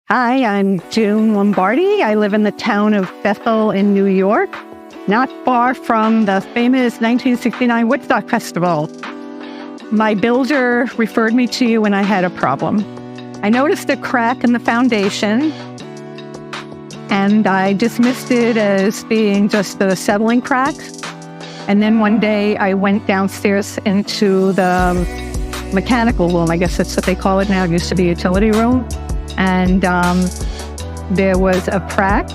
Hi, I'm June Lombardi. I live in the town of Bethel in New York, not far from the famous 1969 Woodstock Festival. My builder referred me to you when I had a problem. I noticed a crack in the foundation, and I dismissed it as being just a settling crack. And then one day I went downstairs into the mechanical room. I guess that's what they call it now. It used to be a utility room. And there was a crack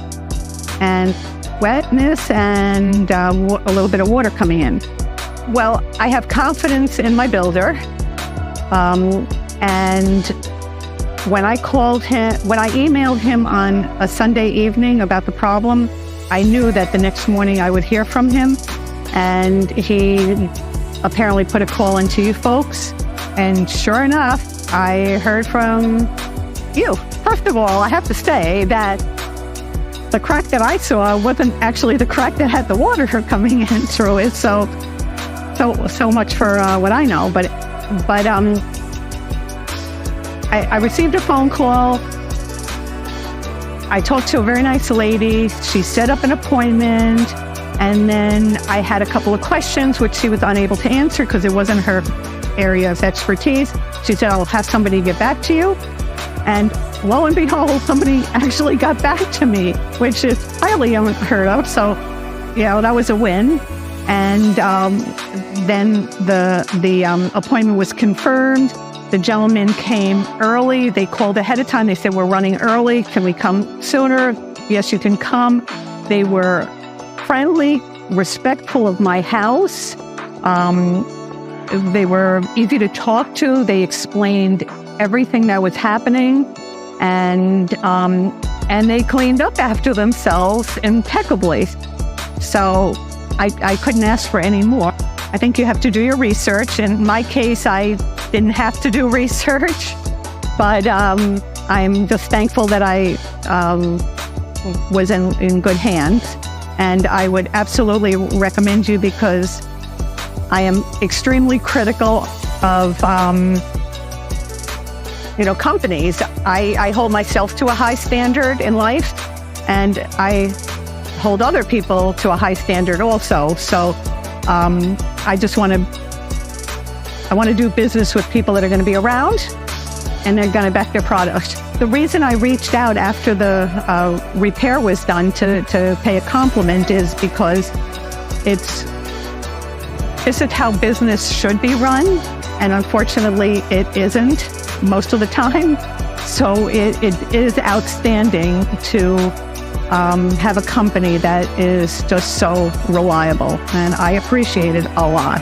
and wetness and a little bit of water coming in. Well, I have confidence in my builder. And when I emailed him on a Sunday evening about the problem, I knew that the next morning I would hear from him. And he apparently put a call into you folks. And sure enough, I heard from you. First of all, I have to say that the crack that I saw wasn't actually the crack that had the water coming in through it. So much for what I know. But I received a phone call. I talked to a very nice lady. She set up an appointment. And then I had a couple of questions, which she was unable to answer because it wasn't her area of expertise. She said, I'll have somebody get back to you. And lo and behold, somebody actually got back to me, which is highly unheard of. So, that was a win. And then the appointment was confirmed. The gentleman came early. They called ahead of time. They said, we're running early. Can we come sooner? Yes, you can come. They were friendly, respectful of my house. They were easy to talk to. They explained everything that was happening, and they cleaned up after themselves impeccably. So I couldn't ask for any more. I think you have to do your research. In my case, I didn't have to do research, but I'm just thankful that I was in good hands. And I would absolutely recommend you because I am extremely critical of companies. I hold myself to a high standard in life, and I hold other people to a high standard also. So I want to do business with people that are going to be around and they're going to back their product. The reason I reached out after the repair was done to pay a compliment is because this is how business should be run, and unfortunately it isn't most of the time. So it is outstanding to have a company that is just so reliable, and I appreciate it a lot.